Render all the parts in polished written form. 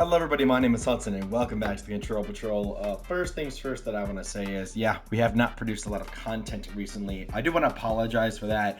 Hello everybody, my name is Hudson and welcome back to the Control Patrol. First things first that I want to say is, yeah, we have not produced a lot of content recently. I do want to apologize for that.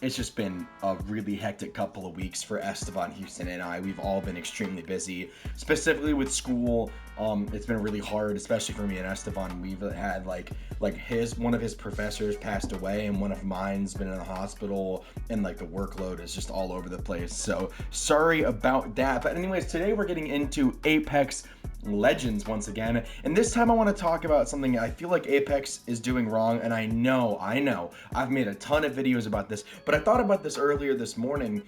It's just been a really hectic couple of weeks for Esteban, Houston, and I. We've all been extremely busy, specifically with school. It's been really hard, especially for me and Esteban. We've had one of his professors passed away and one of mine's been in the hospital, and like the workload is just all over the place. So sorry about that. But anyways, today we're getting into Apex Legends once again, and this time I want to talk about something I feel like Apex is doing wrong, and I know I've made a ton of videos about this, but I thought about this earlier this morning,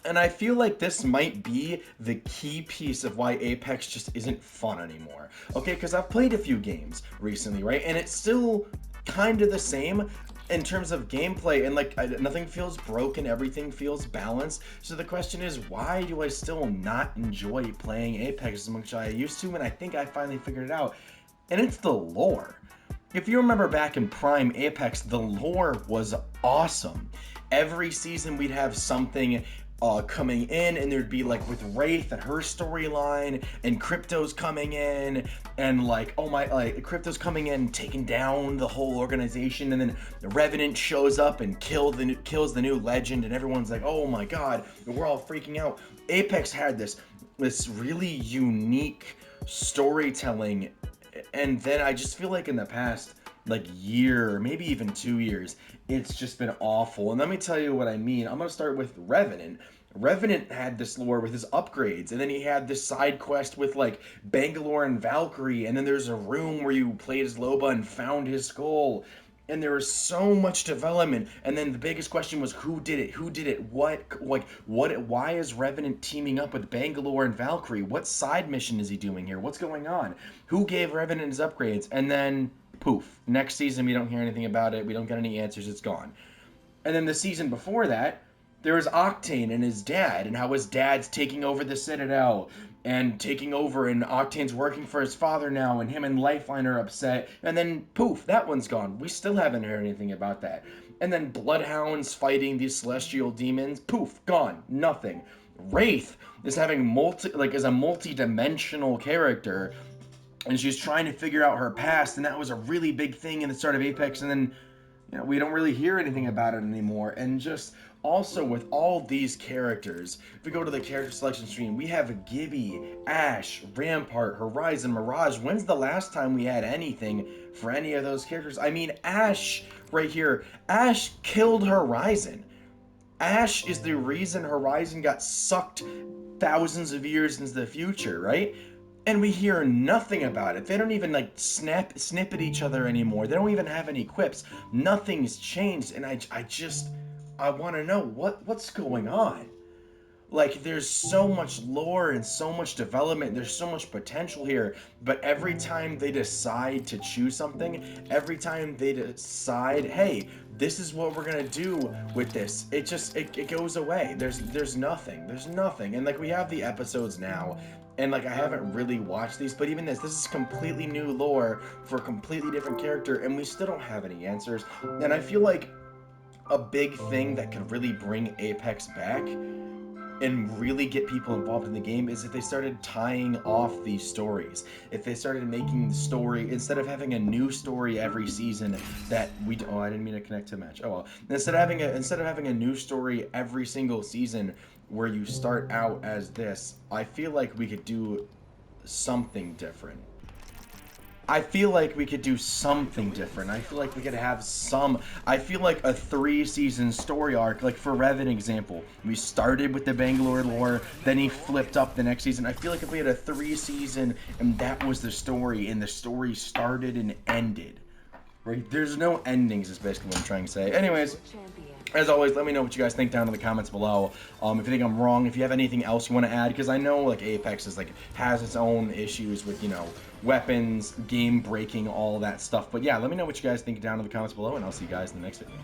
and I feel like this might be the key piece of why Apex just isn't fun anymore. Okay, because I've played a few games recently, right, and it's still kind of the same in terms of gameplay, and like nothing feels broken, everything feels balanced. So the question is, why do I still not enjoy playing Apex as much as I used to? And I think I finally figured it out, and it's the lore. If you remember back in Prime Apex, the lore was awesome. Every season we'd have something coming in, and there'd be like with Wraith and her storyline, and Crypto's coming in, and Crypto's coming in, taking down the whole organization, and then the Revenant shows up and kills the new legend, and everyone's like, oh my god, we're all freaking out. Apex had this really unique storytelling, and then I just feel like in the past year, maybe even 2 years, it's just been awful. And let me tell you what I mean. I'm gonna start with Revenant. Revenant had this lore with his upgrades, and then he had this side quest with like Bangalore and Valkyrie, and then there's a room where you played as Loba and found his skull. And there was so much development, and then the biggest question was, who did it, why is Revenant teaming up with Bangalore and Valkyrie? What side mission is he doing here? What's going on? Who gave Revenant his upgrades? And then poof, next season we don't hear anything about it, we don't get any answers, it's gone. And then the season before that, there was Octane and his dad, and how his dad's taking over the Citadel and taking over, and Octane's working for his father now, and him and Lifeline are upset, and then poof, that one's gone. We still haven't heard anything about that. And then Bloodhound's fighting these celestial demons, poof, gone, nothing. Wraith is having is a multi-dimensional character, and she's trying to figure out her past, and that was a really big thing in the start of Apex, and then we don't really hear anything about it anymore. And just also with all these characters, if we go to the character selection screen, we have Gibby, Ash, Rampart, Horizon, Mirage. When's the last time we had anything for any of those characters? I mean, Ash right here, Ash killed Horizon. Ash is the reason Horizon got sucked thousands of years into the future, right? And we hear nothing about it. They don't even snip at each other anymore. They don't even have any quips. Nothing's changed, and I want to know what's going on. Like, there's so much lore and so much development, there's so much potential here, but every time they decide to choose something, every time they decide, hey, this is what we're gonna do with this, it goes away. There's nothing. And we have the episodes now, and I haven't really watched these, but even this is completely new lore for a completely different character, and we still don't have any answers. And I feel like a big thing that could really bring Apex back and really get people involved in the game is if they started tying off these stories. If they started making the story, instead of having a new story every season that I didn't mean to connect to a match. Oh well. Instead of having a new story every single season where you start out as this, I feel like we could do something different. I feel like we could have I feel like a 3-season story arc, like for Rev, an example. We started with the Bangalore lore, then he flipped up the next season. I feel like if we had a 3-season and that was the story, and the story started and ended, right? There's no endings is basically what I'm trying to say. Anyways, as always, let me know what you guys think down in the comments below. If you think I'm wrong, if you have anything else you want to add, because I know Apex is has its own issues with weapons, game breaking, all that stuff. But yeah, let me know what you guys think down in the comments below, and I'll see you guys in the next video.